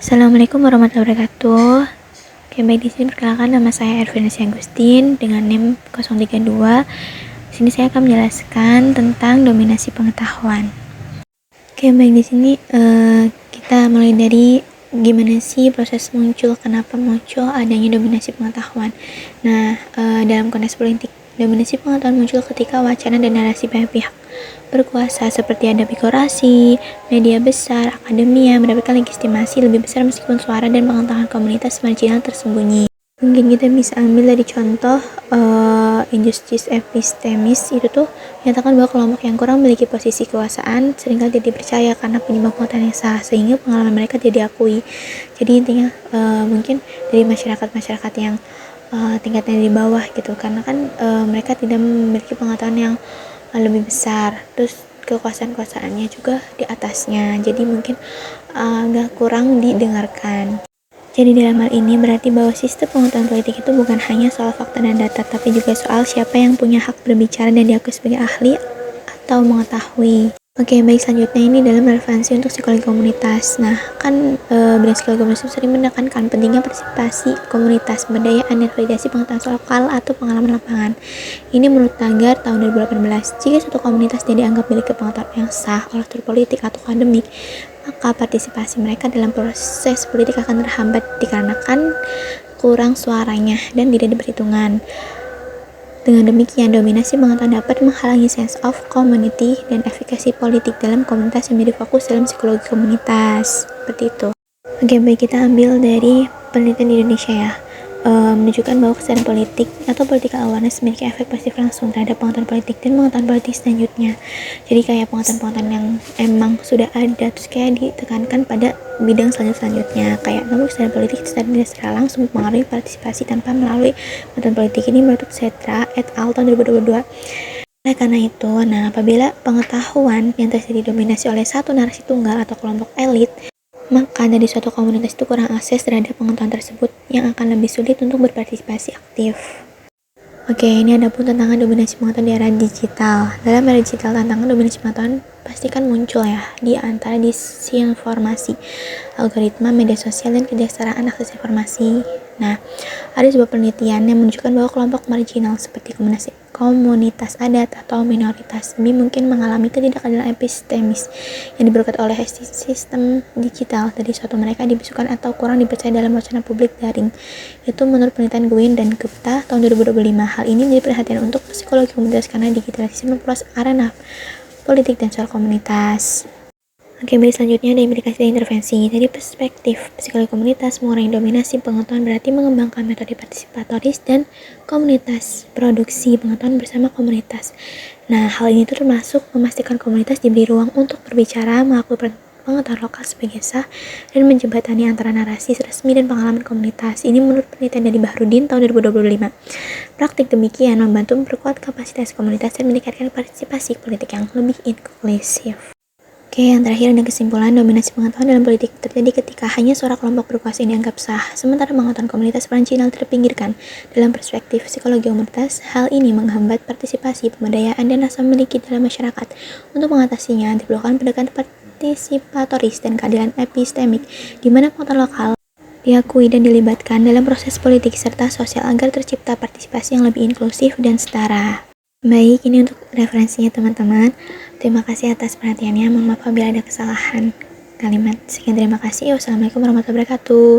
Assalamualaikum warahmatullahi wabarakatuh. Oke, baik, di sini perkenalkan, nama saya Ervinasi Agustin dengan NIM 032. Di sini saya akan menjelaskan tentang dominasi pengetahuan. Oke, baik, di sini kita mulai dari gimana sih proses muncul, kenapa muncul adanya dominasi pengetahuan. Nah, dalam konteks politik, dominasi pengetahuan muncul ketika wacana dan narasi pihak berkuasa seperti ada korporasi, media besar, akademia mendapatkan legitimasi lebih besar meskipun suara dan pengetahuan komunitas marginal tersembunyi. Mungkin kita bisa ambil dari contoh injustice epistemis, itu tuh menyatakan bahwa kelompok yang kurang memiliki posisi kekuasaan seringkali tidak dipercaya karena penyebab pengetahuan yang sah, sehingga pengalaman mereka tidak diakui. Jadi intinya mungkin dari masyarakat yang tingkatnya di bawah gitu, karena kan mereka tidak memiliki pengetahuan yang lebih besar, terus kekuasaan-kekuasaannya juga di atasnya, jadi mungkin agak kurang didengarkan. Jadi dalam hal ini berarti bahwa sistem pengetahuan politik itu bukan hanya soal fakta dan data, tapi juga soal siapa yang punya hak berbicara dan diakui sebagai ahli atau mengetahui. Oke, baik, selanjutnya ini dalam relevansi untuk psikologi komunitas. Nah, kan bidang psikologi komunitas sering menekankan pentingnya partisipasi komunitas, pemberdayaan, dan validasi pengetahuan lokal atau pengalaman lapangan. Ini menurut Tagar tahun 2018. Jika suatu komunitas tidak dianggap memiliki pengetahuan yang sah oleh struktur politik atau akademik, maka partisipasi mereka dalam proses politik akan terhambat dikarenakan kurang suaranya dan tidak diperhitungkan. Dengan demikian, dominasi pengetahuan dapat menghalangi sense of community dan efikasi politik dalam komunitas yang menjadi fokus dalam psikologi komunitas. Seperti itu. Oke, baik, kita ambil dari penelitian di Indonesia ya. Menunjukkan bahwa kesadaran politik atau political awareness memiliki efek positif langsung terhadap pengetahuan politik dan pengetahuan politik selanjutnya. Jadi kayak pengetahuan yang emang sudah ada terus kayak ditekankan pada bidang selanjutnya, kayak namun kesadaran politik secara langsung mempengaruhi partisipasi tanpa melalui pengetahuan politik. Ini menurut Setra et al. Tahun 2022. Oleh karena itu, apabila pengetahuan yang terjadi dominasi oleh satu narasi tunggal atau kelompok elit, maka dari suatu komunitas itu kurang akses terhadap pengetahuan tersebut yang akan lebih sulit untuk berpartisipasi aktif. Oke, ini ada pun tantangan dominasi pengetahuan di era digital. Dalam era digital, tantangan dominasi pengetahuan pasti kan muncul ya, di antara disinformasi, algoritma, media sosial, dan kedaraan akses informasi. Nah, ada sebuah penelitian yang menunjukkan bahwa kelompok marginal seperti komunitas adat atau minoritas ini mungkin mengalami ketidakadilan epistemis yang diberkat oleh sistem digital. Dari suatu mereka dibisukan atau kurang dipercaya dalam wacana publik daring. Itu menurut penelitian Gwyn dan Gupta tahun 2025. Hal ini menjadi perhatian untuk psikologi komunitas karena digitalisasi memperluas arena politik dan soal komunitas. Oke, baik, selanjutnya ada implikasi dan intervensi. Dari perspektif psikologi komunitas, mengurangi dominasi pengetahuan berarti mengembangkan metode partisipatoris dan komunitas produksi pengetahuan bersama komunitas. Nah, hal ini tuh termasuk memastikan komunitas diberi ruang untuk berbicara, mengakui pengetahuan lokal sebagai sah, dan menjembatani antara narasi resmi dan pengalaman komunitas. Ini menurut penelitian dari Bahrudin tahun 2025. Praktik demikian membantu memperkuat kapasitas komunitas dan meningkatkan partisipasi politik yang lebih inklusif. Oke, yang terakhir ada kesimpulan, dominasi pengetahuan dalam politik terjadi ketika hanya suara kelompok berkuasa yang dianggap sah, sementara pengetahuan komunitas marginal terpinggirkan. Dalam perspektif psikologi komunitas, hal ini menghambat partisipasi, pemberdayaan, dan rasa memiliki dalam masyarakat. Untuk mengatasinya, diperlukan pendekatan partisipatoris dan keadilan epistemik, di mana pengetahuan lokal diakui dan dilibatkan dalam proses politik serta sosial agar tercipta partisipasi yang lebih inklusif dan setara. Baik, ini untuk referensinya teman-teman. Terima kasih atas perhatiannya. Mohon maaf apabila ada kesalahan kalimat. Sekian, terima kasih. Wassalamualaikum warahmatullahi wabarakatuh.